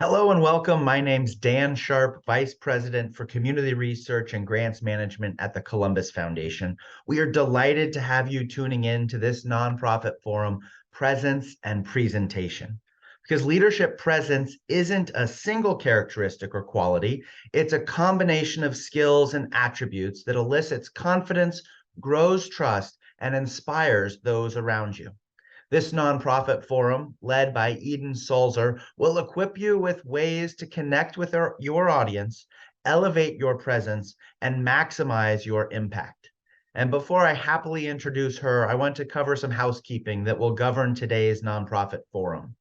Hello and welcome. My name's Dan Sharp, Vice President for Community Research and Grants Management at the Columbus Foundation. We are delighted to have you tuning in to this nonprofit forum, Presence and Presentation. Because leadership presence isn't a single characteristic or quality, it's a combination of skills and attributes that elicits confidence, grows trust, and inspires those around you. This nonprofit forum, led by Eden Sulzer, will equip you with ways to connect with your audience, elevate your presence, and maximize your impact. And before I happily introduce her, I want to cover some housekeeping that will govern today's nonprofit forum.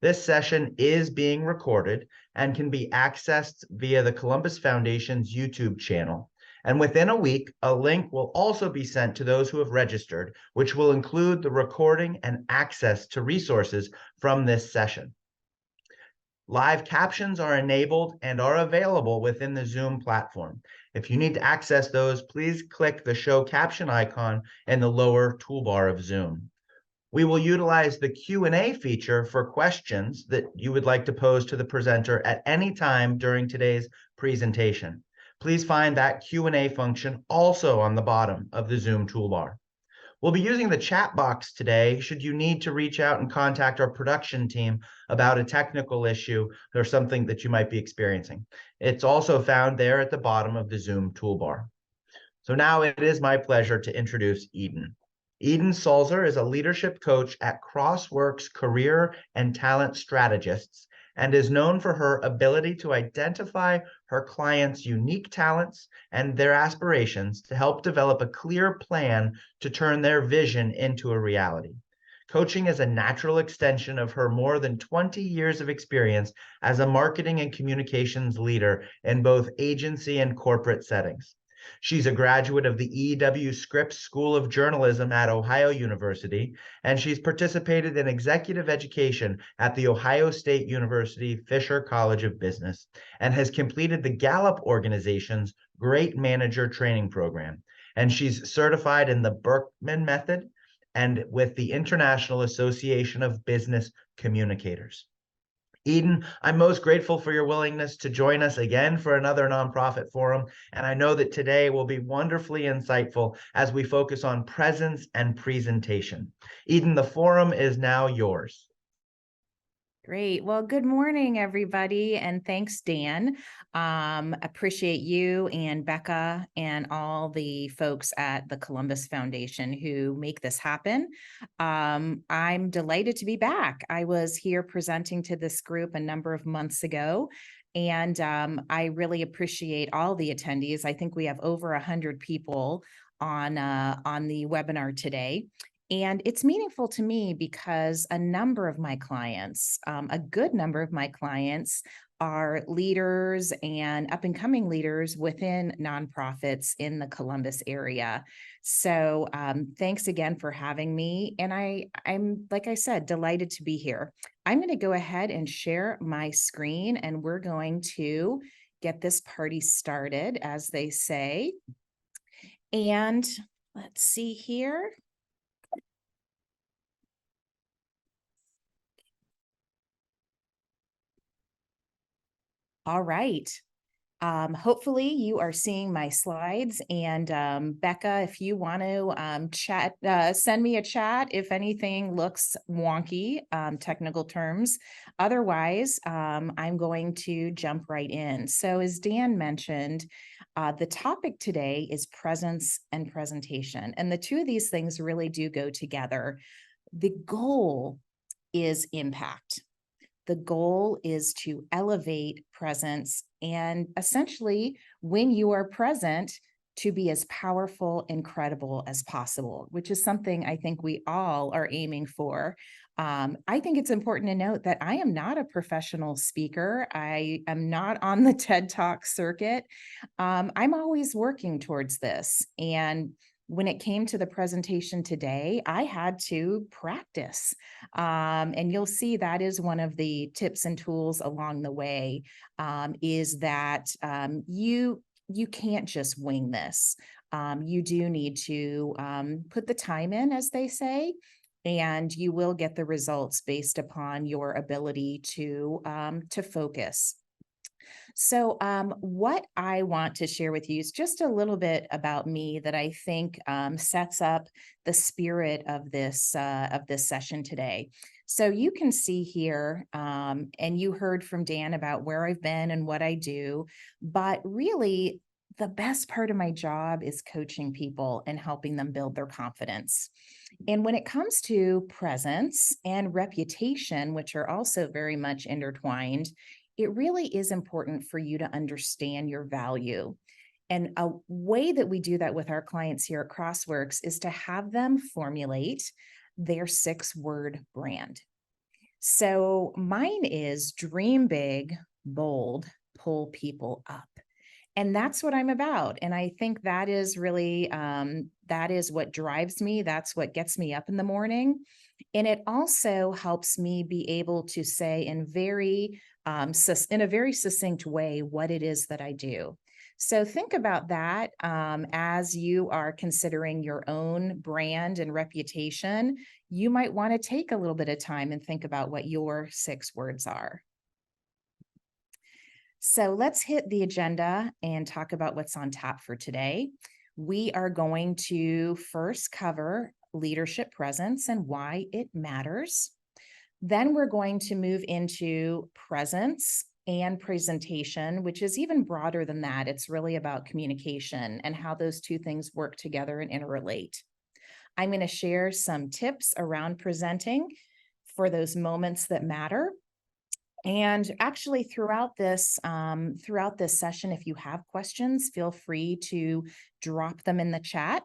This session is being recorded and can be accessed via the Columbus Foundation's YouTube channel. And within a week, a link will also be sent to those who have registered, which will include the recording and access to resources from this session. Live captions are enabled and are available within the Zoom platform. If you need to access those, please click the show caption icon in the lower toolbar of Zoom. We will utilize the Q&A feature for questions that you would like to pose to the presenter at any time during today's presentation. Please find that Q&A function also on the bottom of the Zoom toolbar. We'll be using the chat box today should you need to reach out and contact our production team about a technical issue or something that you might be experiencing. It's also found there at the bottom of the Zoom toolbar. So now it is my pleasure to introduce Eden. Eden Sulzer is a leadership coach at CrossWorks Career and Talent Strategists and is known for her ability to identify her clients' unique talents and their aspirations to help develop a clear plan to turn their vision into a reality. Coaching is a natural extension of her more than 20 years of experience as a marketing and communications leader in both agency and corporate settings. She's a graduate of the E.W. Scripps School of Journalism at Ohio University, and she's participated in executive education at the Ohio State University Fisher College of Business, and has completed the Gallup organization's Great Manager Training Program. And she's certified in the Berkman Method and with the International Association of Business Communicators. Eden, I'm most grateful for your willingness to join us again for another nonprofit forum, and I know that today will be wonderfully insightful as we focus on presence and presentation. Eden, the forum is now yours. Great. Well, good morning, everybody. And thanks, Dan. Appreciate you and Becca and all the folks at the Columbus Foundation who make this happen. I'm delighted to be back. I was here presenting to this group a number of months ago, and I really appreciate all the attendees. I think we have over 100 people on the webinar today. And it's meaningful to me because a number of my clients, a good number of my clients are leaders and up and coming leaders within nonprofits in the Columbus area. So thanks again for having me. And I'm, like I said, delighted to be here. I'm going to go ahead and share my screen, and we're going to get this party started, as they say. And let's see here. All right. Hopefully you are seeing my slides, and Becca, if you want to chat, send me a chat if anything looks wonky, technical terms. Otherwise, I'm going to jump right in. So as Dan mentioned, the topic today is presence and presentation, and the two of these things really do go together. The goal is impact. The goal is to elevate presence, and essentially, when you are present, to be as powerful and credible as possible, which is something I think we all are aiming for. I think it's important to note that I am not a professional speaker. I am not on the TED Talk circuit. I'm always working towards this. And when it came to the presentation today, I had to practice. And you'll see that is one of the tips and tools along the way, is that you can't just wing this. You do need to put the time in, as they say, and you will get the results based upon your ability to focus. So what I want to share with you is just a little bit about me that I think sets up the spirit of this session today. So you can see here, and you heard from Dan about where I've been and what I do, but really the best part of my job is coaching people and helping them build their confidence. And when it comes to presence and reputation, which are also very much intertwined, it really is important for you to understand your value. And a way that we do that with our clients here at Crossworks is to have them formulate their 6-word brand. So mine is dream big, bold, pull people up. And that's what I'm about. And I think that is really, that is what drives me. That's what gets me up in the morning. And it also helps me be able to say in a very succinct way what it is that I do. So think about that as you are considering your own brand and reputation. You might want to take a little bit of time and think about what your 6 words are. So let's hit the agenda and talk about what's on tap for today. We are going to first cover leadership presence and why it matters. Then we're going to move into presence and presentation, which is even broader than that. It's really about communication and how those two things work together and interrelate. I'm going to share some tips around presenting for those moments that matter. And actually throughout this session, if you have questions, feel free to drop them in the chat.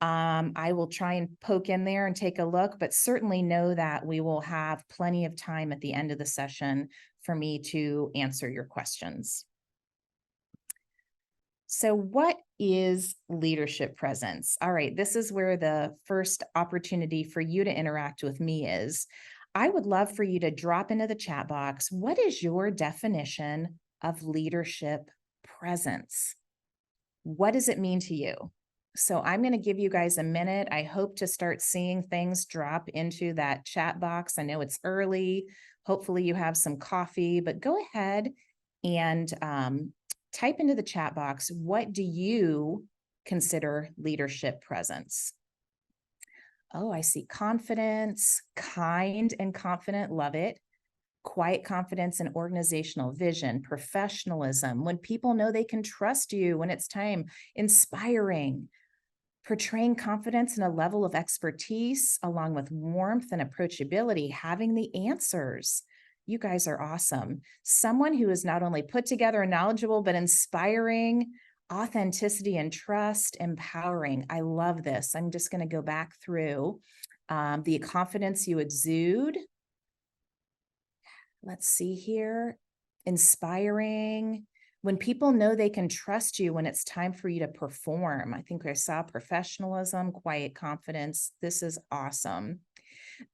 I will try and poke in there and take a look, but certainly know that we will have plenty of time at the end of the session for me to answer your questions. So what is leadership presence? All right, this is where the first opportunity for you to interact with me is. I would love for you to drop into the chat box, what is your definition of leadership presence? What does it mean to you? So I'm going to give you guys a minute. I hope to start seeing things drop into that chat box. I know it's early. Hopefully you have some coffee, but go ahead and type into the chat box, what do you consider leadership presence? Oh, I see confidence, kind and confident, love it. Quiet confidence and organizational vision, professionalism, when people know they can trust you when it's time, inspiring, portraying confidence and a level of expertise along with warmth and approachability, having the answers. You guys are awesome. Someone who is not only put together and knowledgeable, but inspiring, authenticity and trust, empowering. I love this. I'm just going to go back through the confidence you exude. Let's see here. Inspiring. When people know they can trust you when it's time for you to perform. I think I saw professionalism, quiet confidence. This is awesome.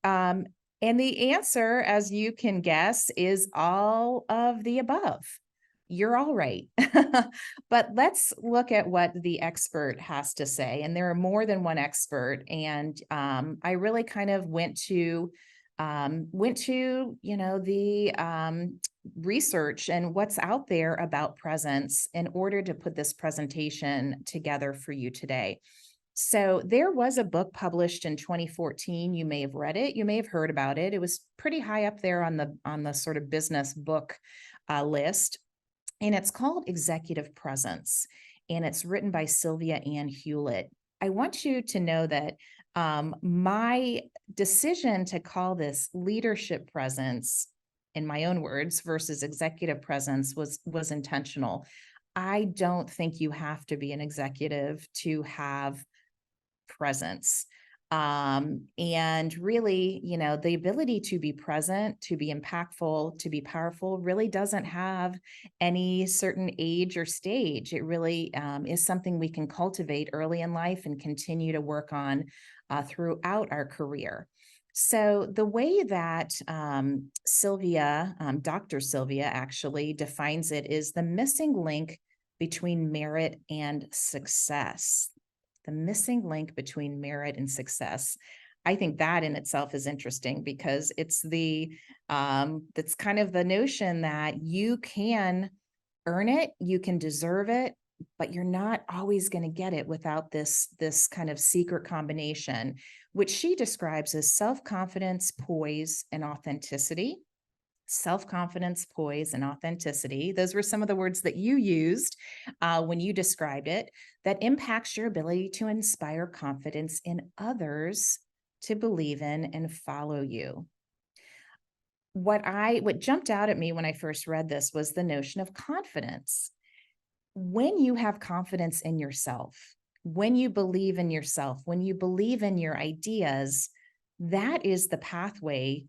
And the answer, as you can guess, is all of the above. You're all right. But let's look at what the expert has to say. And there are more than one expert. And I really kind of went to the research and what's out there about presence in order to put this presentation together for you today. So there was a book published in 2014. You may have read it. You may have heard about it. It was pretty high up there on the sort of business book list. And it's called Executive Presence. And it's written by Sylvia Ann Hewlett. I want you to know that my decision to call this leadership presence, in my own words, versus executive presence was intentional. I don't think you have to be an executive to have presence. And really, the ability to be present, to be impactful, to be powerful really doesn't have any certain age or stage. It really is something we can cultivate early in life and continue to work on throughout our career. So the way that Dr. Sylvia actually defines it is the missing link between merit and success. The missing link between merit and success. I think that in itself is interesting because it's that's kind of the notion that you can earn it, you can deserve it, but you're not always going to get it without this kind of secret combination, which she describes as self-confidence, poise, and authenticity. Self-confidence, poise, and authenticity. Those were some of the words that you used when you described it, that impacts your ability to inspire confidence in others to believe in and follow you. What jumped out at me when I first read this was the notion of confidence. When you have confidence in yourself, when you believe in yourself, when you believe in your ideas, that is the pathway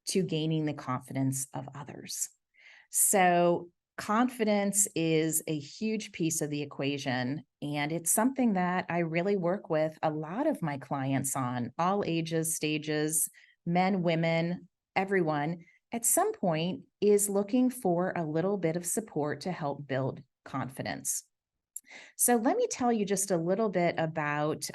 to gaining the confidence of others. So confidence is a huge piece of the equation, and it's something that I really work with a lot of my clients on, all ages, stages, men, women, everyone at some point is looking for a little bit of support to help build confidence. So let me tell you just a little bit about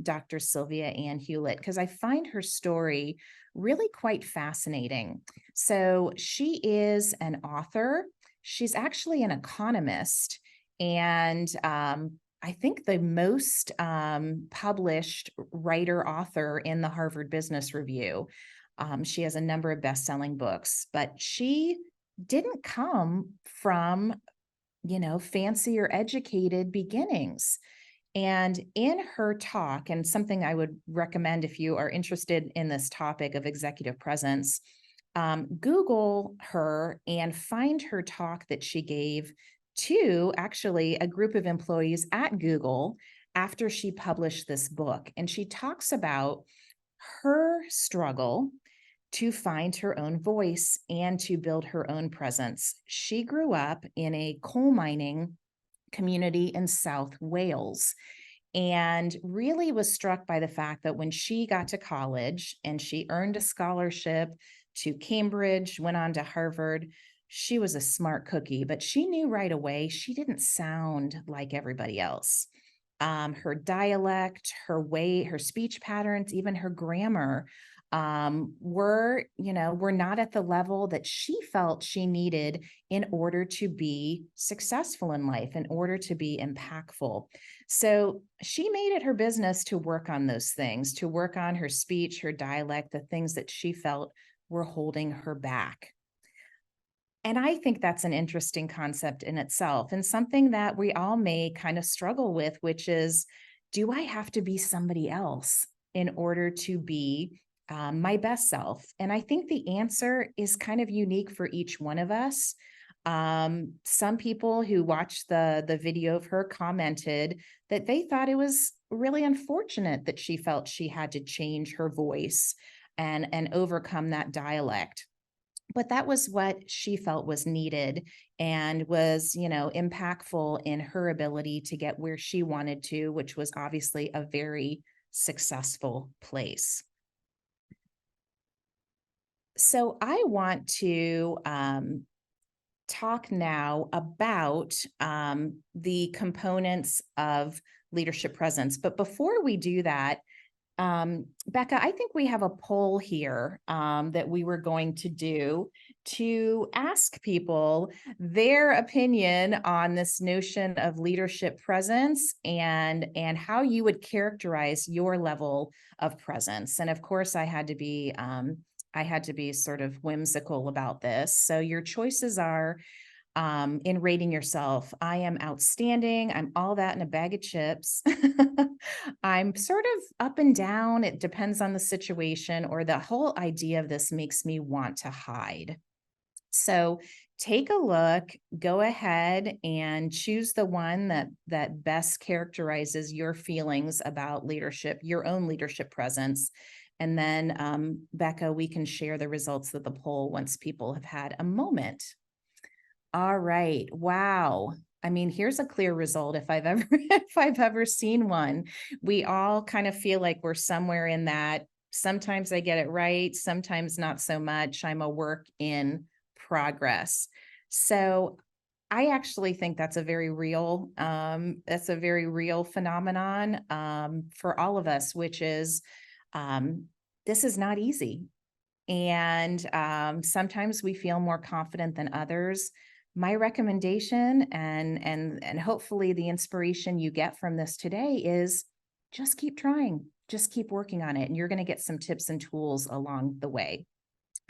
Dr. Sylvia Ann Hewlett, because I find her story really quite fascinating. So she is an author. She's actually an economist, and I think the most published writer author in the Harvard Business Review. She has a number of best-selling books, but she didn't come from fancy or educated beginnings. And in her talk, and something I would recommend if you are interested in this topic of executive presence, Google her and find her talk that she gave to actually a group of employees at Google after she published this book. And she talks about her struggle to find her own voice and to build her own presence. She grew up in a coal mining community in South Wales and really was struck by the fact that when she got to college and she earned a scholarship to Cambridge, went on to Harvard, she was a smart cookie, but she knew right away she didn't sound like everybody else. Her dialect, her way, her speech patterns, even her grammar were not at the level that she felt she needed in order to be successful in life, in order to be impactful. So she made it her business to work on those things, to work on her speech, her dialect, the things that she felt were holding her back. And I think that's an interesting concept in itself, and something that we all may kind of struggle with, which is, do I have to be somebody else in order to be my best self? And I think the answer is kind of unique for each one of us. Some people who watched the video of her commented that they thought it was really unfortunate that she felt she had to change her voice and overcome that dialect. But that was what she felt was needed and was, impactful in her ability to get where she wanted to, which was obviously a very successful place. So I want to talk now about the components of leadership presence. But before we do that, Becca, I think we have a poll here that we were going to do to ask people their opinion on this notion of leadership presence and how you would characterize your level of presence. And of course, I had to be sort of whimsical about this. So your choices are in rating yourself. I am outstanding. I'm all that in a bag of chips. I'm sort of up and down. It depends on the situation, or the whole idea of this makes me want to hide. So take a look, go ahead and choose the one that best characterizes your feelings about leadership, your own leadership presence. And then, Becca, we can share the results of the poll once people have had a moment. All right. Wow. I mean, here's a clear result if I've ever seen one. We all kind of feel like we're somewhere in that. Sometimes I get it right, sometimes not so much. I'm a work in progress. So I actually think that's a very real phenomenon for all of us, which is This is not easy. And sometimes we feel more confident than others. My recommendation and hopefully the inspiration you get from this today is just keep trying, just keep working on it, and you're going to get some tips and tools along the way.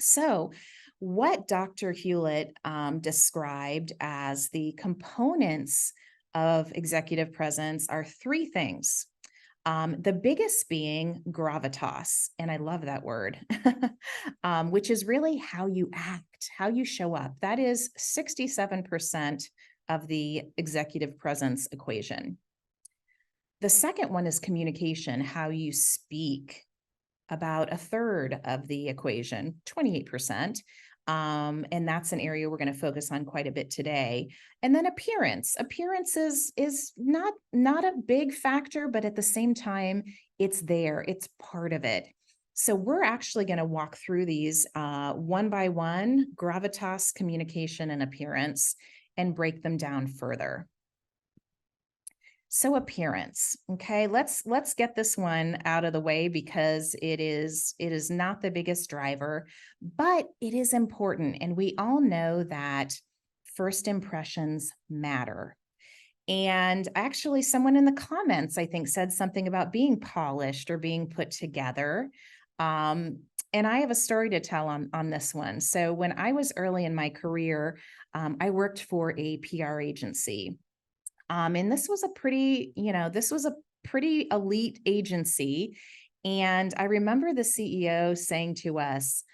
So, what Dr. Hewlett described as the components of executive presence are three things. The biggest being gravitas, and I love that word, which is really how you act, how you show up. That is 67% of the executive presence equation. The second one is communication, how you speak, about a third of the equation, 28%. And that's an area we're going to focus on quite a bit today. And then appearance. Appearance is not a big factor, but at the same time, it's there. It's part of it. So we're actually going to walk through these one by one, gravitas, communication, and appearance, and break them down further. So appearance, okay, let's get this one out of the way because it is not the biggest driver, but it is important. And we all know that first impressions matter. And actually, someone in the comments, I think, said something about being polished or being put together. And I have a story to tell on this one. So when I was early in my career, I worked for a PR agency. And this was a pretty elite agency. And I remember the CEO saying to us,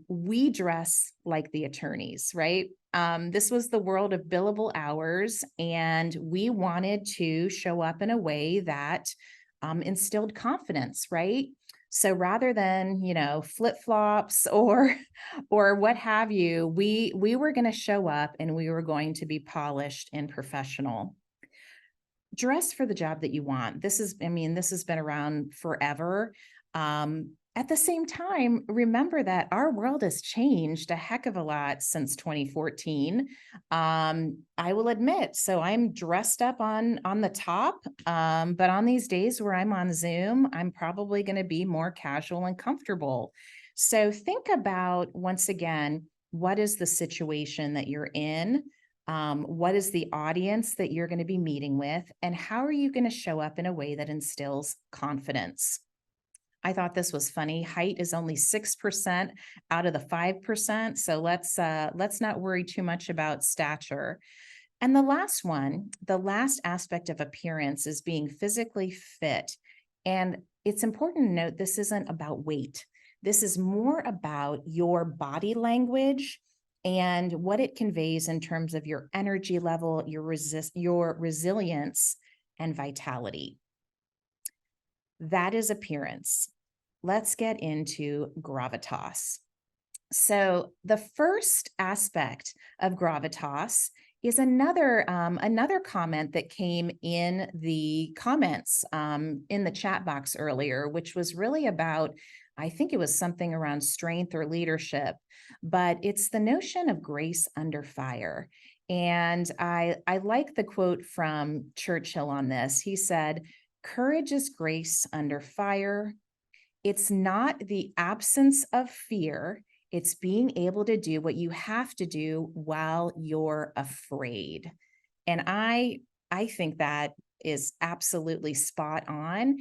we dress like the attorneys, right? This was the world of billable hours, and we wanted to show up in a way that instilled confidence, right? So rather than, flip-flops or what have you, we were going to show up and we were going to be polished and professional. Dress for the job that you want. This has been around forever. At the same time, remember that our world has changed a heck of a lot since 2014. I will admit, so I'm dressed up on the top, but on these days where I'm on Zoom, I'm probably going to be more casual and comfortable. So think about, once again, what is the situation that you're in? What is the audience that you're going to be meeting with? And how are you going to show up in a way that instills confidence? I thought this was funny. Height is only 6% out of the 5%. So let's not worry too much about stature. And the last aspect of appearance is being physically fit. And it's important to note this isn't about weight. This is more about your body language and what it conveys in terms of your energy level, your resilience, and vitality. That is appearance. Let's get into gravitas. So the first aspect of gravitas is another comment that came in the comments in the chat box earlier, which was really about, I think it was something around strength or leadership, but it's the notion of grace under fire. And I like the quote from Churchill on this. He said, "Courage is grace under fire. It's not the absence of fear. It's being able to do what you have to do while you're afraid." And I think that is absolutely spot on,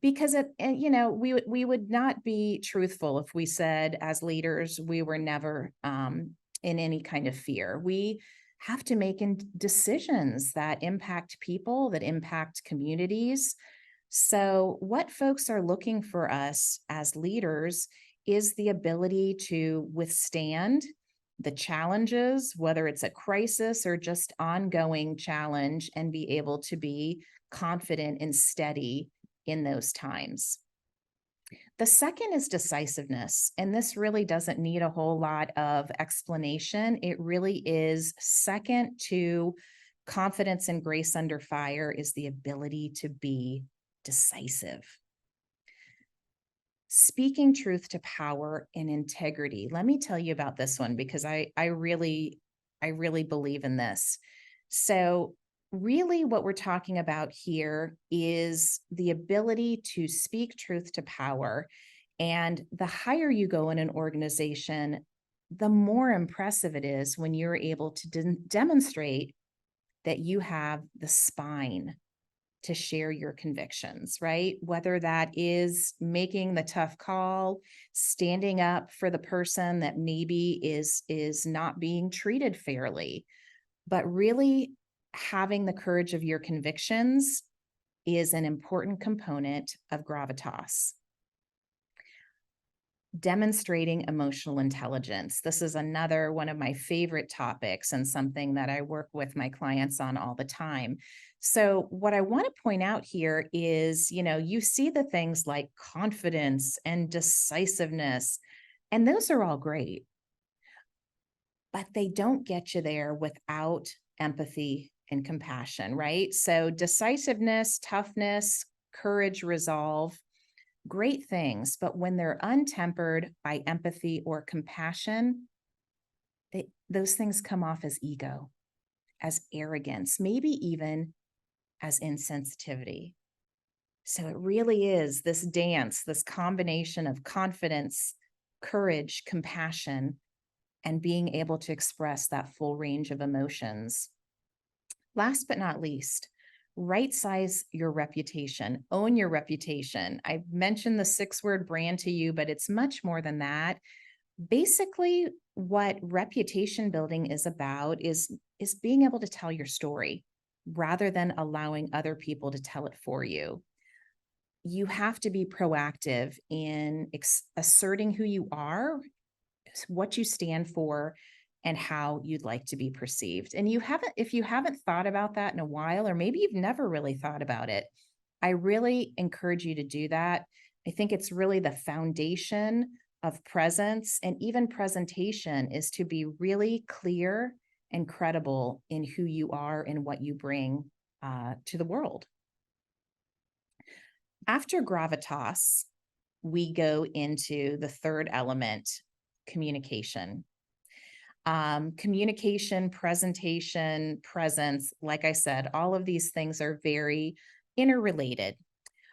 because we would not be truthful if we said as leaders we were never in any kind of fear. We have to make decisions that impact people, that impact communities. So what folks are looking for us as leaders is the ability to withstand the challenges, whether it's a crisis or just ongoing challenge, and be able to be confident and steady in those times. The second is decisiveness, and this really doesn't need a whole lot of explanation. It really is second to confidence and grace under fire is the ability to be decisive. Speaking truth to power and integrity. Let me tell you about this one because I really believe in this. So really what we're talking about here is the ability to speak truth to power. And the higher you go in an organization, the more impressive it is when you're able to demonstrate that you have the spine to share your convictions, right? Whether that is making the tough call, standing up for the person that maybe is not being treated fairly, but really having the courage of your convictions is an important component of gravitas. Demonstrating emotional intelligence. This is another one of my favorite topics and something that I work with my clients on all the time. So what I want to point out here is, you see the things like confidence and decisiveness, and those are all great, but they don't get you there without empathy and compassion, right? So decisiveness, toughness, courage, resolve, great things, but when they're untempered by empathy or compassion, those things come off as ego, as arrogance, maybe even as insensitivity. So it really is this dance, this combination of confidence, courage, compassion, and being able to express that full range of emotions. Last but not least, right size your reputation, own your reputation. I mentioned the 6-word brand to you, but it's much more than that. Basically, what reputation building is about is being able to tell your story rather than allowing other people to tell it for you. You have to be proactive in asserting who you are, what you stand for, and how you'd like to be perceived. And if you haven't thought about that in a while, or maybe you've never really thought about it, I really encourage you to do that. I think it's really the foundation of presence, and even presentation is to be really clear and credible in who you are and what you bring to the world. After gravitas, we go into the third element, communication. Communication, presentation, presence, like I said, all of these things are very interrelated.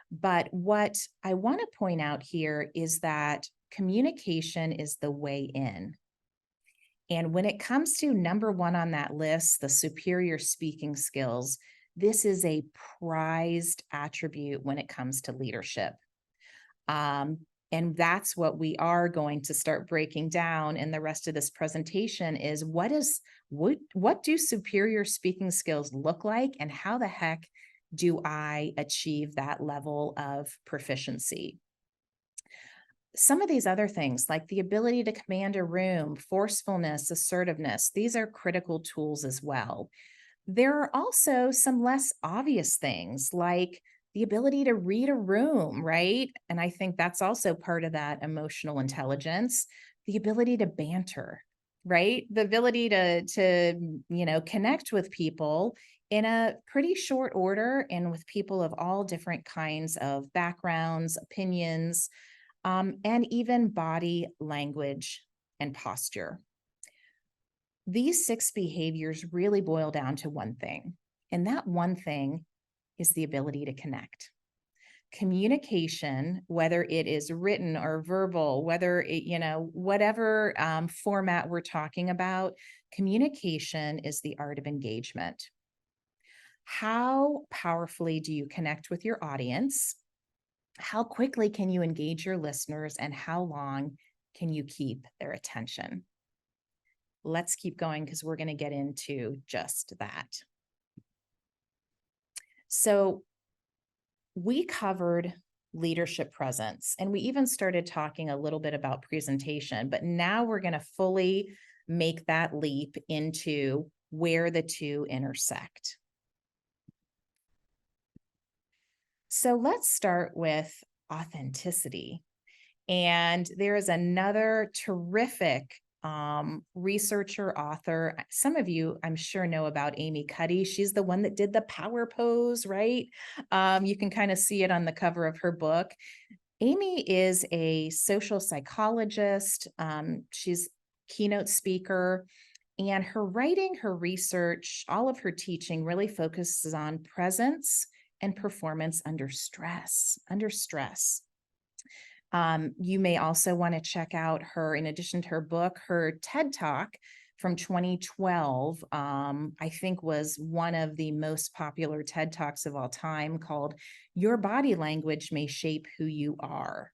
But what I want to point out here is that communication is the way in. And when it comes to number one on that list, the superior speaking skills, this is a prized attribute when it comes to leadership. And that's what we are going to start breaking down in the rest of this presentation is what do superior speaking skills look like, and how the heck do I achieve that level of proficiency? Some of these other things, like the ability to command a room, forcefulness, assertiveness, these are critical tools as well. There are also some less obvious things like the ability to read a room, right? And I think that's also part of that emotional intelligence, the ability to banter, right? The ability to connect with people in a pretty short order and with people of all different kinds of backgrounds, opinions, and even body language and posture. These 6 behaviors really boil down to one thing, and that one thing is the ability to connect. Communication, whether it is written or verbal, whether it, whatever format we're talking about, communication is the art of engagement. How powerfully do you connect with your audience? How quickly can you engage your listeners, and how long can you keep their attention? Let's keep going because we're going to get into just that. So we covered leadership presence, and we even started talking a little bit about presentation, but now we're going to fully make that leap into where the two intersect. So let's start with authenticity. And there is another terrific researcher, author. Some of you, I'm sure, know about Amy Cuddy. She's the one that did the power pose, right? You can kind of see it on the cover of her book. Amy is a social psychologist. She's a keynote speaker, And her writing, her research, all of her teaching really focuses on presence and performance under stress, You may also want to check out her, in addition to her book, her TED Talk from 2012, I think was one of the most popular TED Talks of all time, called Your Body Language May Shape Who You Are.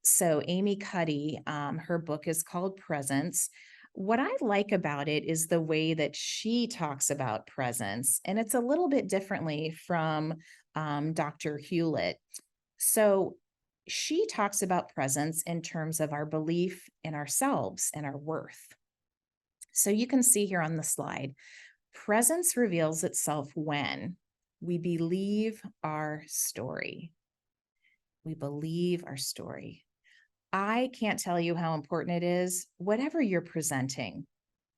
So Amy Cuddy, her book is called Presence. What I like about it is the way that she talks about presence, and it's a little bit differently from Dr. Hewlett. So she talks about presence in terms of our belief in ourselves and our worth. So you can see here on the slide, presence reveals itself when we believe our story. We believe our story. I can't tell you how important it is. Whatever you're presenting,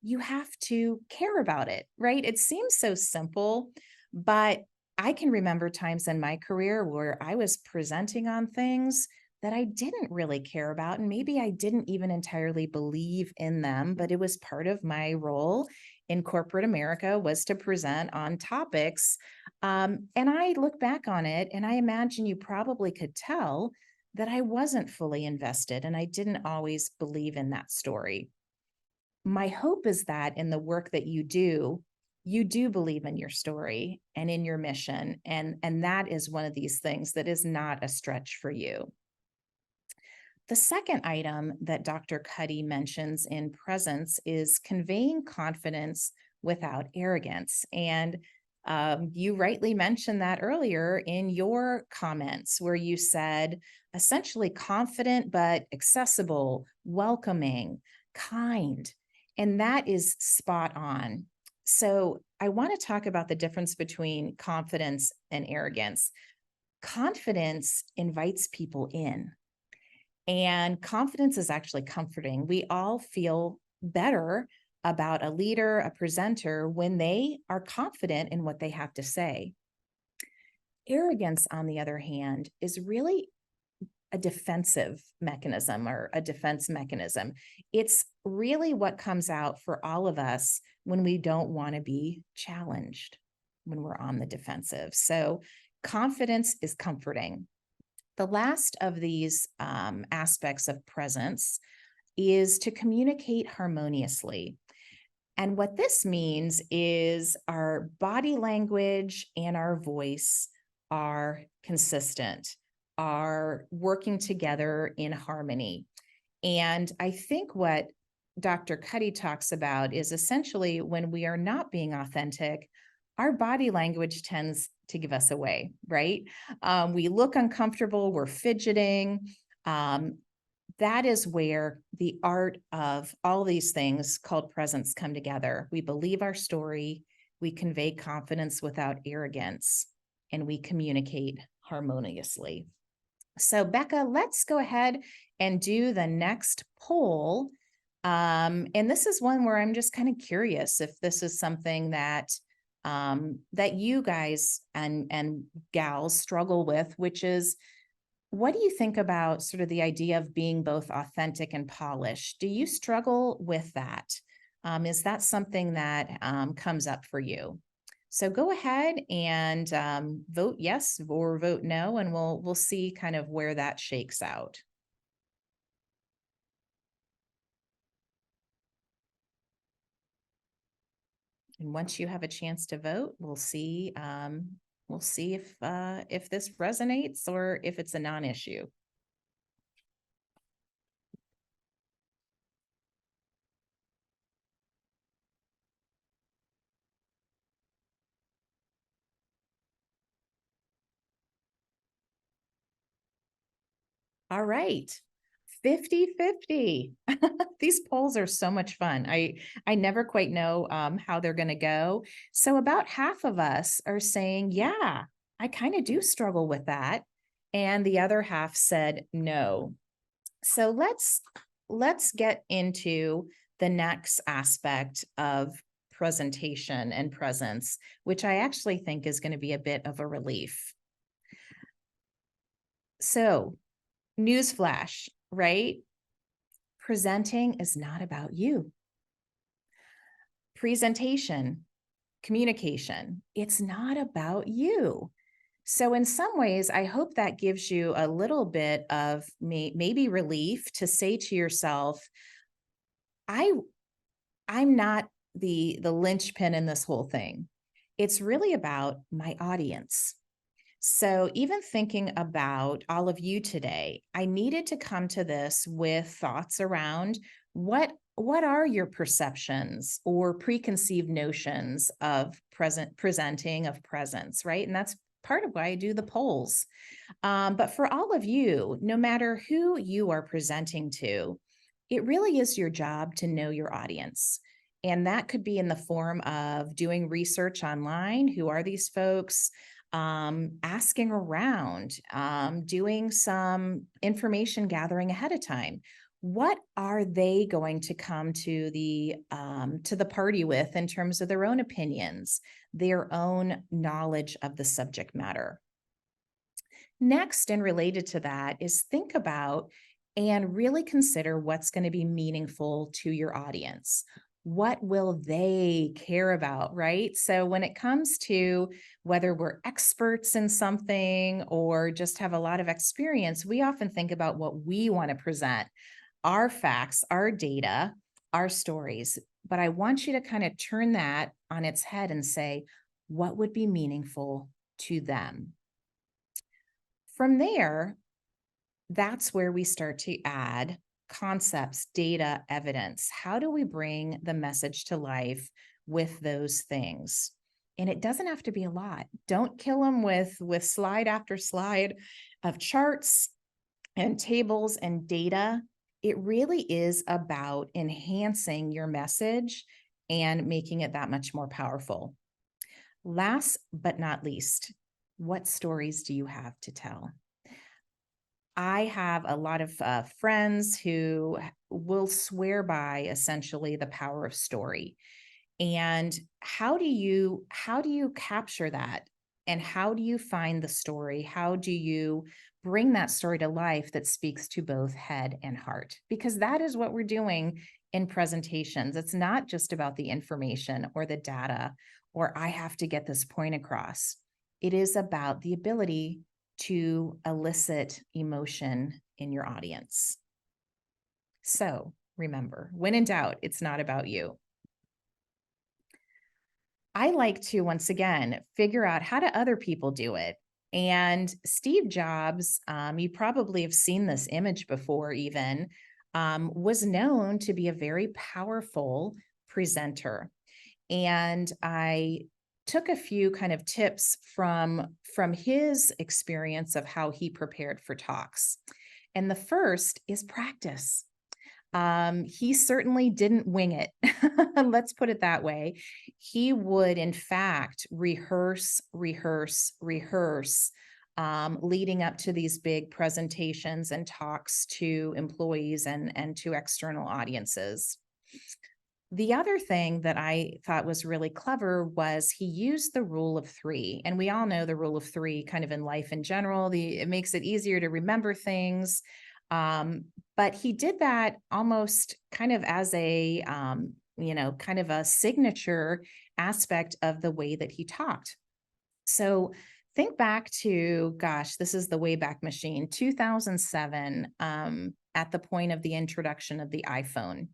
you have to care about it, right? It seems so simple, but I can remember times in my career where I was presenting on things that I didn't really care about. And maybe I didn't even entirely believe in them, but it was part of my role in corporate America was to present on topics. And I look back on it and I imagine you probably could tell that I wasn't fully invested and I didn't always believe in that story. My hope is that in the work that you do believe in your story and in your mission. And that is one of these things that is not a stretch for you. The second item that Dr. Cuddy mentions in presence is conveying confidence without arrogance. And you rightly mentioned that earlier in your comments, where you said essentially confident but accessible, welcoming, kind. And that is spot on. So I want to talk about the difference between confidence and arrogance. Confidence invites people in. And confidence is actually comforting. We all feel better about a leader, a presenter, when they are confident in what they have to say. Arrogance, on the other hand, is really a defensive mechanism or a defense mechanism. It's really what comes out for all of us when we don't want to be challenged, when we're on the defensive. So confidence is comforting. The last of these aspects of presence is to communicate harmoniously. And what this means is our body language and our voice are consistent, are working together in harmony. And I think what Dr. Cuddy talks about is essentially when we are not being authentic, our body language tends to give us away, right? We look uncomfortable, we're fidgeting. That is where the art of all these things called presence come together. We believe our story, we convey confidence without arrogance, and we communicate harmoniously. So Becca, let's go ahead and do the next poll. And this is one where I'm just kind of curious if this is something that that you guys and gals struggle with, which is, what do you think about sort of the idea of being both authentic and polished? Do you struggle with that? Is that something that comes up for you? So go ahead and vote yes or vote no, and we'll see kind of where that shakes out. And once you have a chance to vote, we'll see if this resonates or if it's a non-issue. All right. 50-50. These polls are so much fun. I never quite know how they're going to go. So about half of us are saying, yeah, I kind of do struggle with that. And the other half said no. So let's get into the next aspect of presentation and presence, which I actually think is going to be a bit of a relief. So, newsflash, right? Presenting is not about you. presentation, communication. It's not about you. So in some ways, I hope that gives you a little bit of maybe relief to say to yourself, I I'm not the linchpin in this whole thing. It's really about my audience. So even thinking about all of you today, I needed to come to this with thoughts around what are your perceptions or preconceived notions of presenting of presence, right? And that's part of why I do the polls. But for all of you, no matter who you are presenting to, it really is your job to know your audience. And that could be in the form of doing research online. Who are these folks? Asking around, doing some information gathering ahead of time. What are they going to come to the party with in terms of their own opinions, their own knowledge of the subject matter? Next, and related to that, is think about and really consider what's going to be meaningful to your audience. What will they care about, right? So when it comes to whether we're experts in something or just have a lot of experience, we often think about what we want to present, our facts, our data, our stories. But I want you to kind of turn that on its head and say, what would be meaningful to them? From there, that's where we start to add concepts, data, evidence. How do we bring the message to life with those things? And it doesn't have to be a lot. Don't kill them with slide after slide of charts and tables and data. It really is about enhancing your message and making it that much more powerful. Last but not least, what stories do you have to tell? I have a lot of friends who will swear by essentially the power of story. And how do you capture that? And how do you find the story? How do you bring that story to life that speaks to both head and heart? Because that is what we're doing in presentations. It's not just about the information or the data, or I have to get this point across. It is about the ability to elicit emotion in your audience. So remember, when in doubt, it's not about you. I like to, once again, figure out how do other people do it. And Steve Jobs, you probably have seen this image before even, was known to be a very powerful presenter. And I took a few kind of tips from his experience of how he prepared for talks. And the first is practice. He certainly didn't wing it. Let's put it that way. He would, in fact, rehearse, leading up to these big presentations and talks to employees and to external audiences. The other thing that I thought was really clever was he used the rule of three. And we all know the rule of three kind of in life in general. It makes it easier to remember things. But he did that almost kind of as a, kind of a signature aspect of the way that he talked. So think back to, gosh, this is the Wayback Machine, 2007, at the point of the introduction of the iPhone.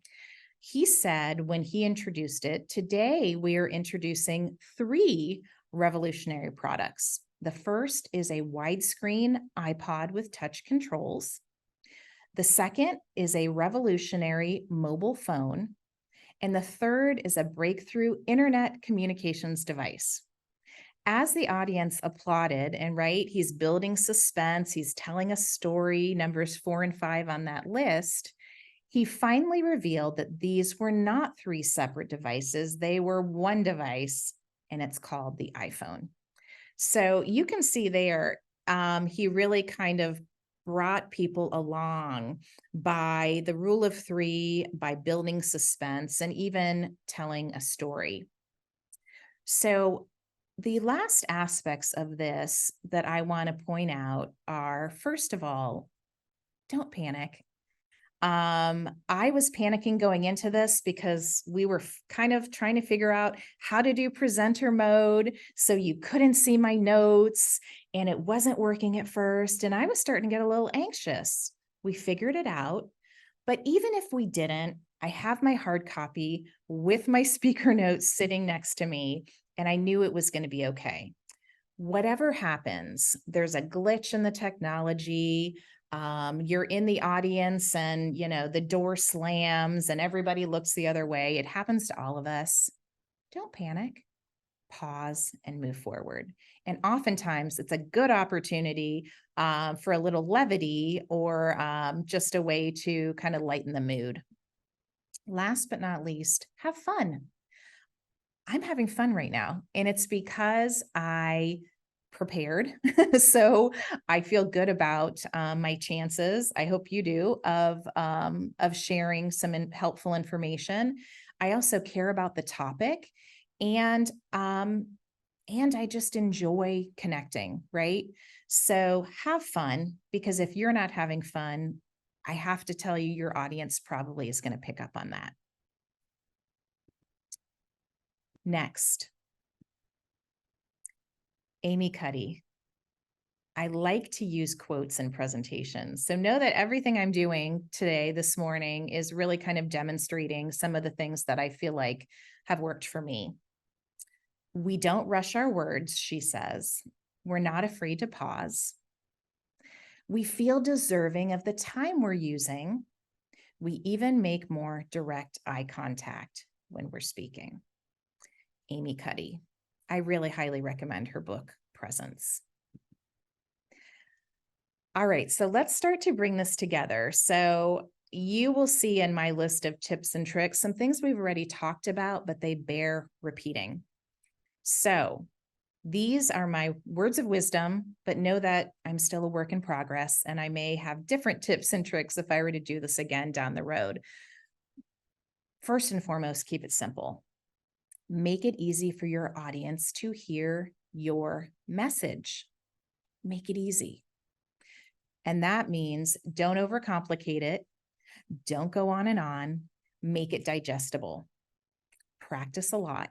He said when he introduced it, today we are introducing three revolutionary products. The first is a widescreen iPod with touch controls. The second is a revolutionary mobile phone. And the third is a breakthrough internet communications device. As the audience applauded, and right, he's building suspense, he's telling a story, numbers 4 and 5 on that list. He finally revealed that these were not three separate devices. They were one device, and it's called the iPhone. So you can see there, he really kind of brought people along by the rule of three, by building suspense, and even telling a story. So the last aspects of this that I want to point out are, first of all, don't panic. I was panicking going into this because we were kind of trying to figure out how to do presenter mode. So you couldn't see my notes and it wasn't working at first. And I was starting to get a little anxious. We figured it out. But even if we didn't, I have my hard copy with my speaker notes sitting next to me, and I knew it was going to be okay. Whatever happens, there's a glitch in the technology. You're in the audience and, the door slams and everybody looks the other way. It happens to all of us. Don't panic, pause and move forward. And oftentimes it's a good opportunity for a little levity or just a way to kind of lighten the mood. Last but not least, have fun. I'm having fun right now, and it's because I prepared. So I feel good about my chances. I hope you do of sharing some helpful information. I also care about the topic, and I just enjoy connecting. Right. So have fun, because if you're not having fun, I have to tell you, your audience probably is going to pick up on that. Next, Amy Cuddy. I like to use quotes in presentations. So know that everything I'm doing today, this morning, is really kind of demonstrating some of the things that I feel like have worked for me. We don't rush our words, she says. We're not afraid to pause. We feel deserving of the time we're using. We even make more direct eye contact when we're speaking. Amy Cuddy. I really highly recommend her book, Presence. All right, so let's start to bring this together. So you will see in my list of tips and tricks some things we've already talked about, but they bear repeating. So these are my words of wisdom, but know that I'm still a work in progress, and I may have different tips and tricks if I were to do this again down the road. First and foremost, keep it simple. Make it easy for your audience to hear your message. Make it easy. And that means don't overcomplicate it. Don't go on and on. Make it digestible. Practice a lot.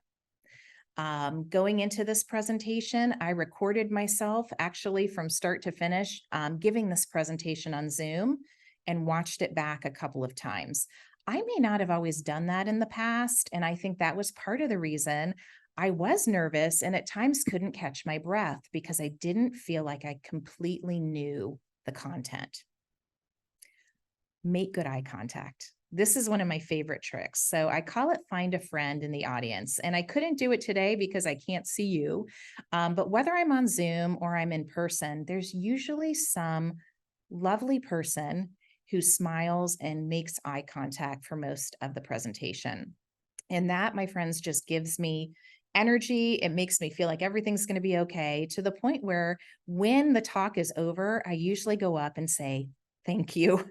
Going into this presentation, I recorded myself actually from start to finish, giving this presentation on Zoom, and watched it back a couple of times. I may not have always done that in the past, and I think that was part of the reason I was nervous and at times couldn't catch my breath, because I didn't feel like I completely knew the content. Make good eye contact. This is one of my favorite tricks. So I call it find a friend in the audience. And I couldn't do it today because I can't see you. But whether I'm on Zoom or I'm in person, there's usually some lovely person who smiles and makes eye contact for most of the presentation. And that, my friends, just gives me energy. It makes me feel like everything's going to be okay, to the point where when the talk is over, I usually go up and say, thank you.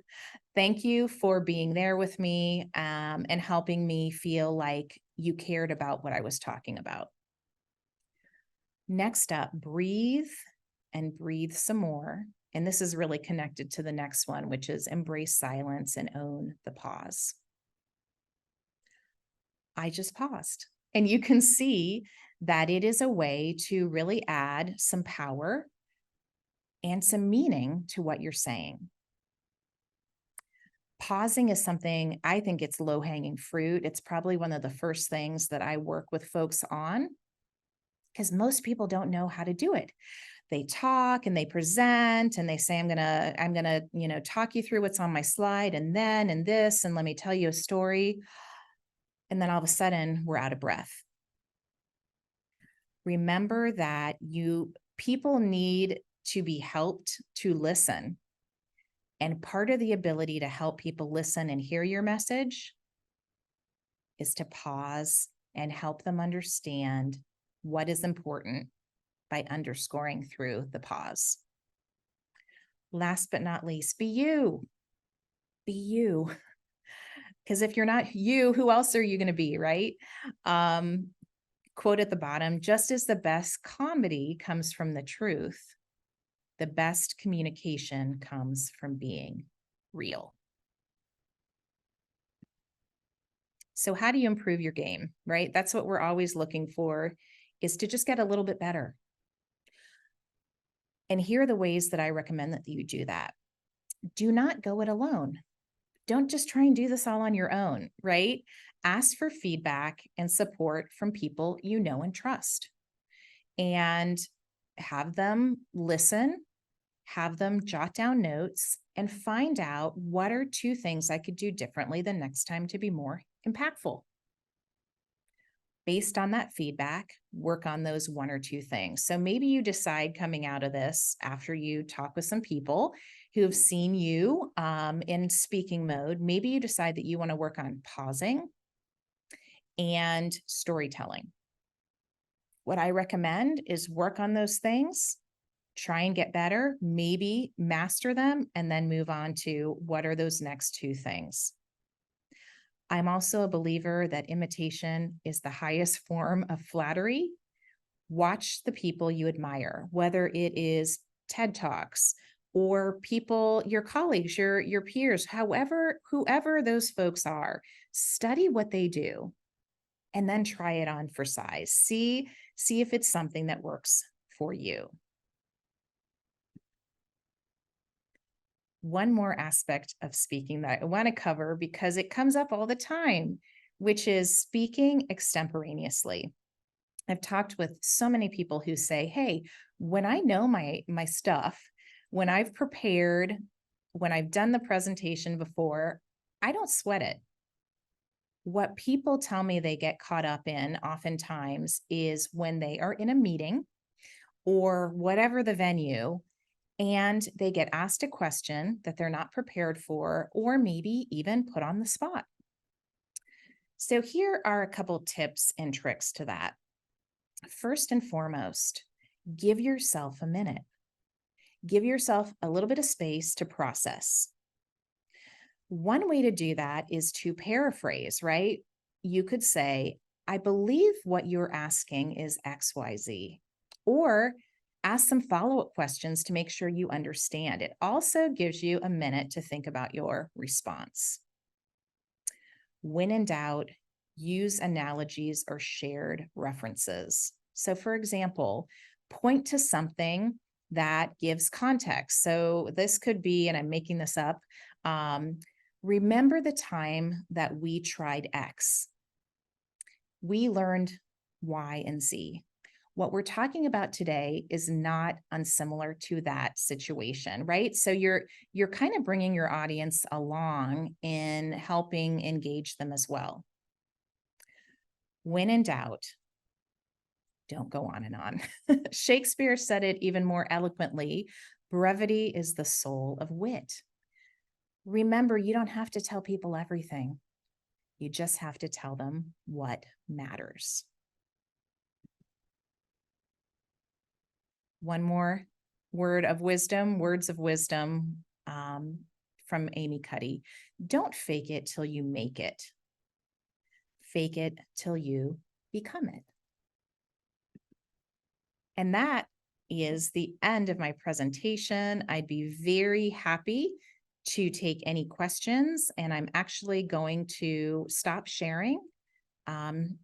Thank you for being there with me and helping me feel like you cared about what I was talking about. Next up, breathe and breathe some more. And this is really connected to the next one, which is embrace silence and own the pause. I just paused. And you can see that it is a way to really add some power and some meaning to what you're saying. Pausing is something, I think it's low-hanging fruit. It's probably one of the first things that I work with folks on, because most people don't know how to do it. They talk and they present and they say, I'm gonna, talk you through what's on my slide, and then, and this, and let me tell you a story. And then all of a sudden we're out of breath. Remember that people need to be helped to listen. And part of the ability to help people listen and hear your message is to pause and help them understand what is important by underscoring through the pause. Last but not least, be you. Be you. Because if you're not you, who else are you going to be, right? Quote at the bottom, just as the best comedy comes from the truth, the best communication comes from being real. So how do you improve your game, right? That's what we're always looking for, is to just get a little bit better. And here are the ways that I recommend that you do that. Do not go it alone. Don't just try and do this all on your own, right? Ask for feedback and support from people you know and trust, and have them listen, have them jot down notes, and find out what are 2 things I could do differently the next time to be more impactful. Based on that feedback, work on those 1 or 2 things. So maybe you decide coming out of this, after you talk with some people who have seen you in speaking mode, maybe you decide that you want to work on pausing and storytelling. What I recommend is work on those things, try and get better, maybe master them, and then move on to what are those next 2 things. I'm also a believer that imitation is the highest form of flattery. Watch the people you admire, whether it is TED Talks or people, your colleagues, your peers, whoever those folks are, study what they do and then try it on for size. See if it's something that works for you. One more aspect of speaking that I want to cover, because it comes up all the time, which is speaking extemporaneously. I've talked with so many people who say, hey, when I know my stuff, when I've prepared, when I've done the presentation before, I don't sweat it. What people tell me they get caught up in oftentimes is when they are in a meeting or whatever the venue, and they get asked a question that they're not prepared for, or maybe even put on the spot. So here are a couple tips and tricks to that. First and foremost, give yourself a minute. Give yourself a little bit of space to process. One way to do that is to paraphrase, right? You could say, I believe what you're asking is XYZ, or ask some follow-up questions to make sure you understand. It also gives you a minute to think about your response. When in doubt, use analogies or shared references. So for example, point to something that gives context. So this could be, and I'm making this up, remember the time that we tried X. We learned Y and Z. What we're talking about today is not unsimilar to that situation, right? So you're kind of bringing your audience along in helping engage them as well. When in doubt, don't go on and on. Shakespeare said it even more eloquently. Brevity is the soul of wit. Remember, you don't have to tell people everything. You just have to tell them what matters. One more words of wisdom from Amy Cuddy. Don't fake it till you make it. Fake it till you become it. And that is the end of my presentation. I'd be very happy to take any questions, and I'm actually going to stop sharing and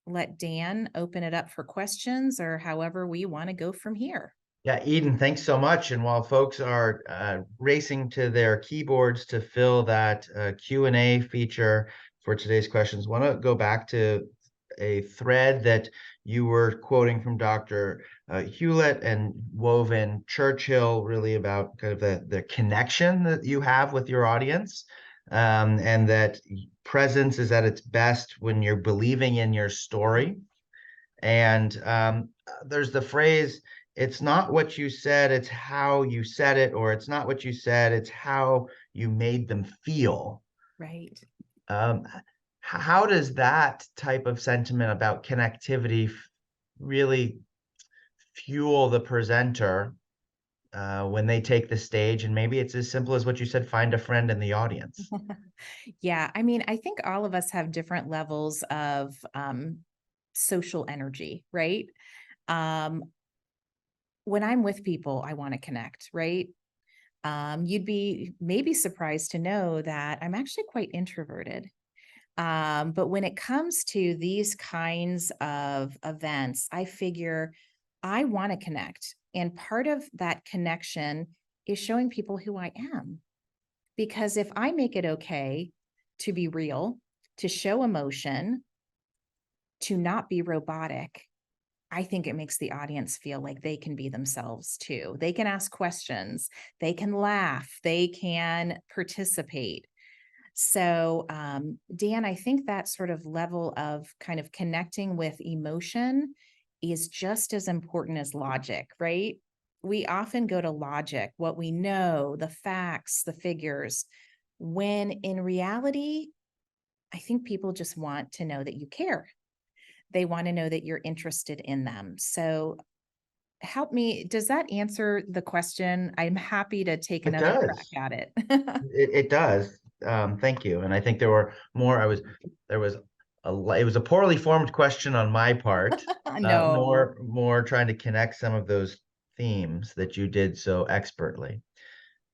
let Dan open it up for questions, or however we want to go from here. Yeah, Eden, thanks so much. And while folks are racing to their keyboards to fill that Q&A feature for today's questions, want to go back to a thread that you were quoting from Dr. Hewlett and woven Churchill, really about kind of the connection that you have with your audience, and that presence is at its best when you're believing in your story. And there's the phrase, it's not what you said, it's how you said it, or it's not what you said, it's how you made them feel. Right. How does that type of sentiment about connectivity really fuel the presenter when they take the stage? And maybe it's as simple as what you said, find a friend in the audience. Yeah, I mean, I think all of us have different levels of social energy, right? When I'm with people, I want to connect, right? You'd be maybe surprised to know that I'm actually quite introverted. But when it comes to these kinds of events, I figure I want to connect. And part of that connection is showing people who I am. Because if I make it okay to be real, to show emotion, to not be robotic, I think it makes the audience feel like they can be themselves too. They can ask questions, they can laugh, they can participate. So, Dan, I think that sort of level of kind of connecting with emotion is just as important as logic, right? We often go to logic, what we know, the facts, the figures, when in reality, I think people just want to know that you care. They want to know that you're interested in them. So, help me. Does that answer the question? I'm happy to take It another crack does. at it. It does. Thank you. And I think there were more. There was it was a poorly formed question on my part. No. More trying to connect some of those themes that you did so expertly.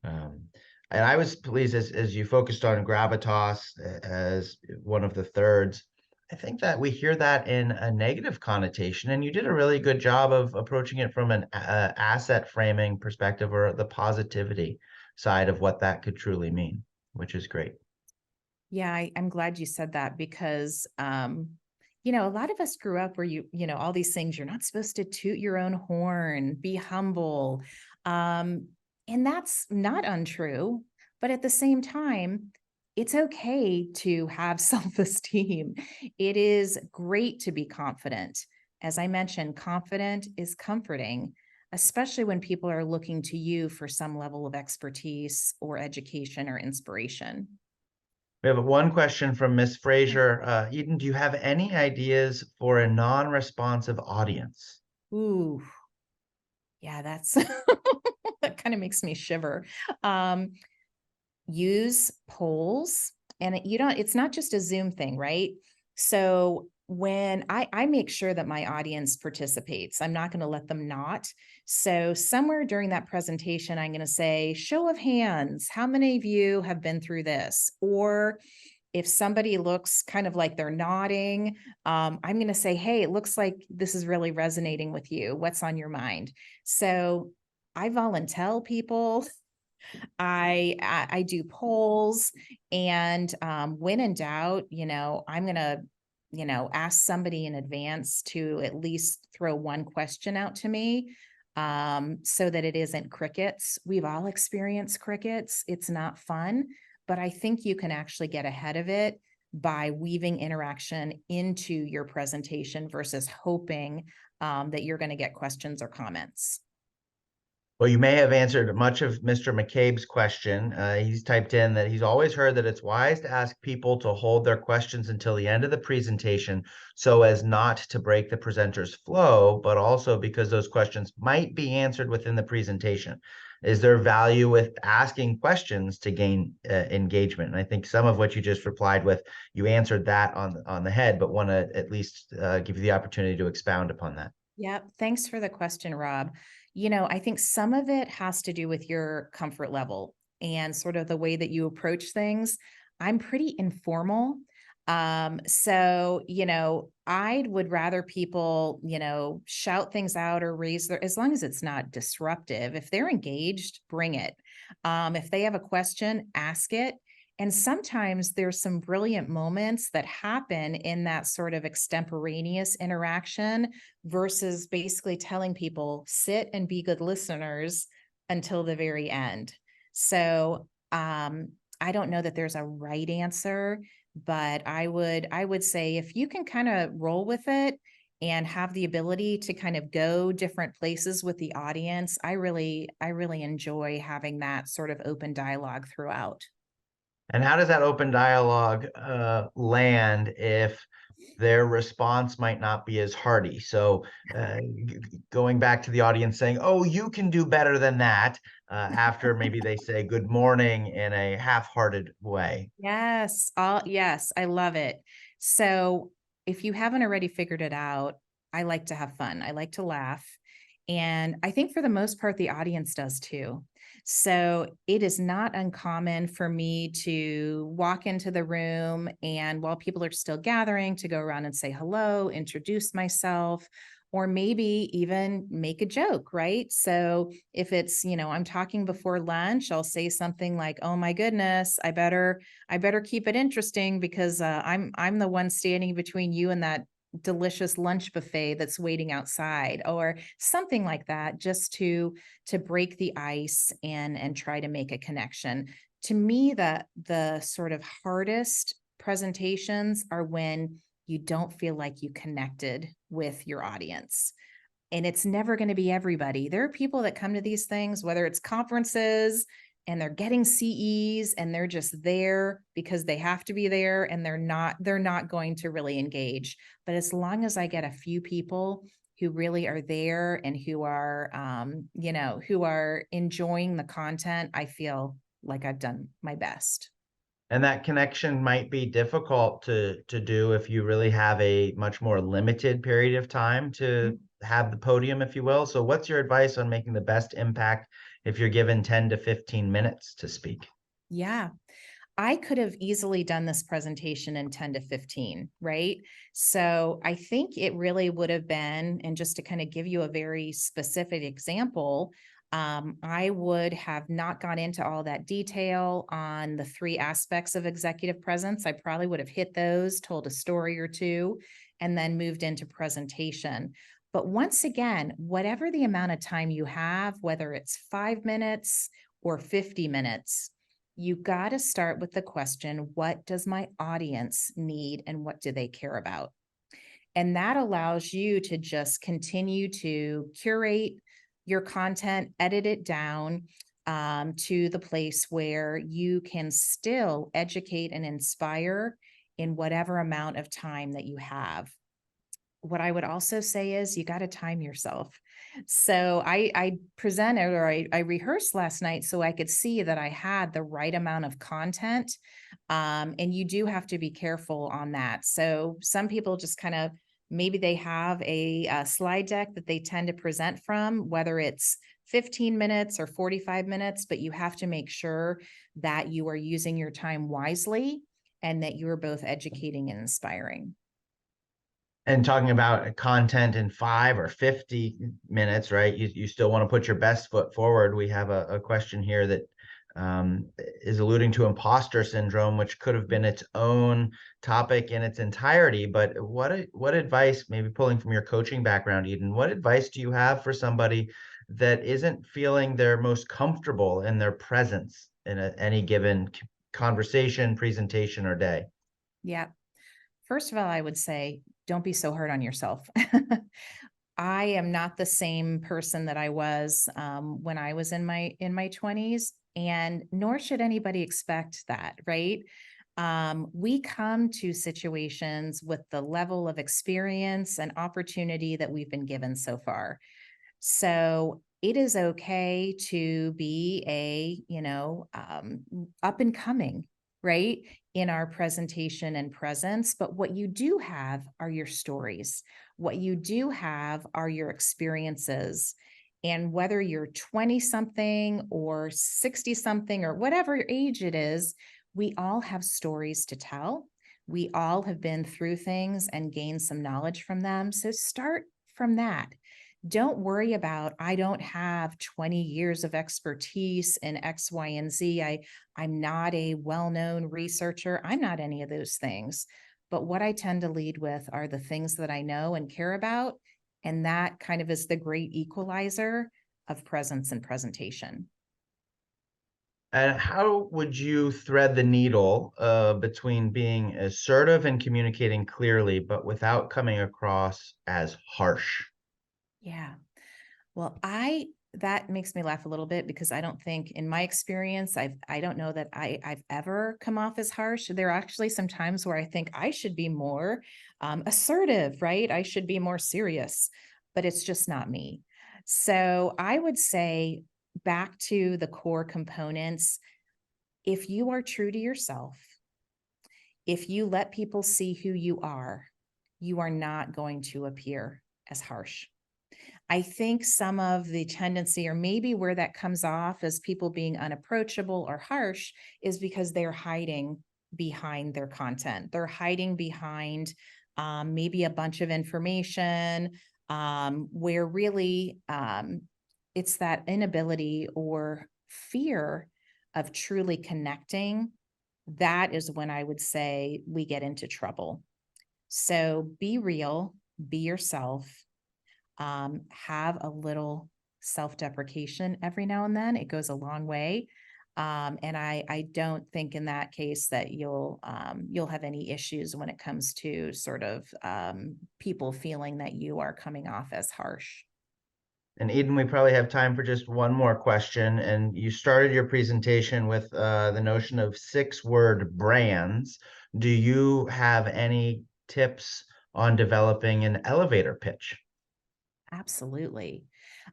Um, and I was pleased as you focused on gravitas as one of the thirds. I think that we hear that in a negative connotation, and you did a really good job of approaching it from an asset framing perspective or the positivity side of what that could truly mean, which is great. Yeah, I'm glad you said that because, a lot of us grew up where all these things, you're not supposed to toot your own horn, be humble. Um, and that's not untrue. But at the same time, it's okay to have self-esteem. It is great to be confident. As I mentioned, confident is comforting, especially when people are looking to you for some level of expertise or education or inspiration. We have one question from Miss Fraser. Eden, do you have any ideas for a non-responsive audience? Ooh, yeah, that's that kind of makes me shiver. Um, Use polls, and it's not just a Zoom thing, right? So when I make sure that my audience participates, I'm not going to let them not. So somewhere during that presentation, I'm going to say, show of hands, how many of you have been through this? Or if somebody looks kind of like they're nodding, I'm going to say, hey, it looks like this is really resonating with you. What's on your mind? So I volunteer people. I do polls, and when in doubt, I'm gonna, ask somebody in advance to at least throw one question out to me, so that it isn't crickets. We've all experienced crickets. It's not fun, but I think you can actually get ahead of it by weaving interaction into your presentation versus hoping that you're going to get questions or comments. Well, you may have answered much of Mr. McCabe's question. He's typed in that he's always heard that it's wise to ask people to hold their questions until the end of the presentation so as not to break the presenter's flow, but also because those questions might be answered within the presentation. Is there value with asking questions to gain engagement? And I think some of what you just replied with, you answered that on the head, but want to at least give you the opportunity to expound upon that. Yeah, thanks for the question, Rob. I think some of it has to do with your comfort level and sort of the way that you approach things. I'm pretty informal. So, I would rather people, shout things out or raise as long as it's not disruptive. If they're engaged, bring it. If they have a question, ask it. And sometimes there's some brilliant moments that happen in that sort of extemporaneous interaction versus basically telling people sit and be good listeners until the very end. So I don't know that there's a right answer, but I would say if you can kind of roll with it and have the ability to kind of go different places with the audience, I really enjoy having that sort of open dialogue throughout. And how does that open dialogue land if their response might not be as hearty? So going back to the audience saying, "Oh, you can do better than that," after maybe they say "good morning" in a half-hearted way. Yes, I love it. So if you haven't already figured it out, I like to have fun. I like to laugh. And I think for the most part, the audience does too. So it is not uncommon for me to walk into the room and while people are still gathering, to go around and say hello, introduce myself, or maybe even make a joke, right? So if it's, I'm talking before lunch, I'll say something like, "Oh my goodness, I better keep it interesting because I'm the one standing between you and that delicious lunch buffet that's waiting outside," or something like that, just to break the ice and try to make a connection. To me, the sort of hardest presentations are when you don't feel like you connected with your audience. And it's never going to be everybody. There are people that come to these things, whether it's conferences and they're getting CEs and they're just there because they have to be there and they're not going to really engage. But as long as I get a few people who really are there and who are who are enjoying the content, I feel like I've done my best. And that connection might be difficult to do if you really have a much more limited period of time to have the podium, if you will. So what's your advice on making the best impact if you're given 10 to 15 minutes to speak? Yeah. I could have easily done this presentation in 10 to 15, right? So I think it really would have been, and just to kind of give you a very specific example, I would have not gone into all that detail on the three aspects of executive presence. I probably would have hit those, told a story or two, and then moved into presentation. But once again, whatever the amount of time you have, whether it's 5 minutes or 50 minutes, you got to start with the question, what does my audience need and what do they care about? And that allows you to just continue to curate your content, edit it down to the place where you can still educate and inspire in whatever amount of time that you have. What I would also say is you got to time yourself. So I presented or I rehearsed last night so I could see that I had the right amount of content. And you do have to be careful on that. So some people just kind of maybe they have a slide deck that they tend to present from, whether it's 15 minutes or 45 minutes, but you have to make sure that you are using your time wisely and that you are both educating and inspiring. And talking about content in 5 or 50 minutes, right? You still want to put your best foot forward. We have a question here that is alluding to imposter syndrome, which could have been its own topic in its entirety. But what advice, maybe pulling from your coaching background, Eden, what advice do you have for somebody that isn't feeling their most comfortable in their presence in any given conversation, presentation, or day? Yeah. First of all, I would say, don't be so hard on yourself. I am not the same person that I was when I was in my 20s, and nor should anybody expect that, right? We come to situations with the level of experience and opportunity that we've been given so far. So it is okay to be up and coming, right, in our presentation and presence. But what you do have are your stories. What you do have are your experiences. And whether you're 20 something or 60 something or whatever age it is, we all have stories to tell. We all have been through things and gained some knowledge from them. So start from that. Don't worry about, I don't have 20 years of expertise in X, Y, and Z. I'm not a well-known researcher. I'm not any of those things. But what I tend to lead with are the things that I know and care about. And that kind of is the great equalizer of presence and presentation. And how would you thread the needle between being assertive and communicating clearly, but without coming across as harsh? Yeah. Well, that makes me laugh a little bit because I don't think in my experience, I don't know that I've ever come off as harsh. There are actually some times where I think I should be more assertive, right? I should be more serious, but it's just not me. So I would say back to the core components, if you are true to yourself, if you let people see who you are not going to appear as harsh. I think some of the tendency, or maybe where that comes off as people being unapproachable or harsh, is because they're hiding behind their content. They're hiding behind maybe a bunch of information, where really it's that inability or fear of truly connecting. That is when I would say we get into trouble. So be real, be yourself, have a little self-deprecation every now and then. It goes a long way. And I don't think in that case that you'll have any issues when it comes to sort of people feeling that you are coming off as harsh. And Eden, we probably have time for just one more question. And you started your presentation with the notion of 6-word brands. Do you have any tips on developing an elevator pitch? Absolutely.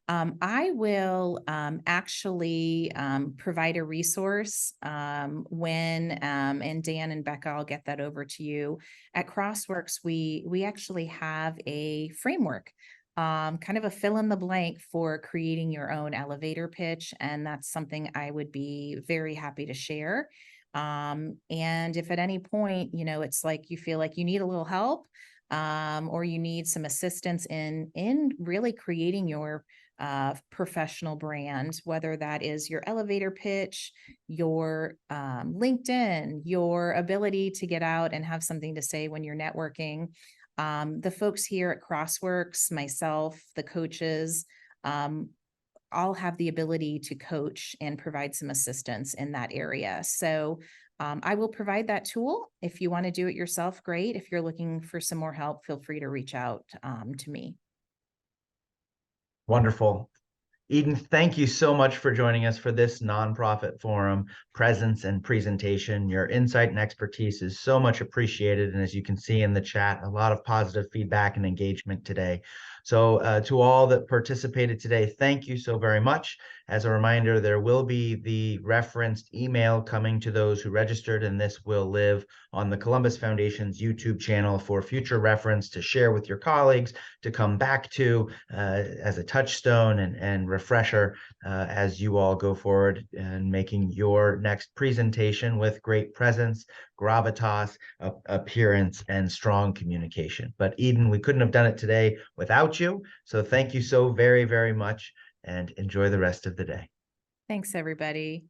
I will actually provide a resource when, and Dan and Becca, I'll get that over to you. At Crossworks, we actually have a framework, kind of a fill in the blank for creating your own elevator pitch. And that's something I would be very happy to share. And if at any point, it's like you feel like you need a little help, or you need some assistance in really creating your professional brand, whether that is your elevator pitch, your LinkedIn, your ability to get out and have something to say when you're networking. The folks here at Crossworks, myself, the coaches, all have the ability to coach and provide some assistance in that area. So I will provide that tool. If you want to do it yourself, great. If you're looking for some more help, feel free to reach out to me. Wonderful. Eden, thank you so much for joining us for this nonprofit forum presence and presentation. Your insight and expertise is so much appreciated. And as you can see in the chat, a lot of positive feedback and engagement today. So to all that participated today, thank you so very much. As a reminder, there will be the referenced email coming to those who registered, and this will live on the Columbus Foundation's YouTube channel for future reference to share with your colleagues, to come back to as a touchstone and refresher as you all go forward and making your next presentation with great presence, gravitas, appearance, and strong communication. But Eden, we couldn't have done it today without you. So thank you so very, very much, and enjoy the rest of the day. Thanks, everybody.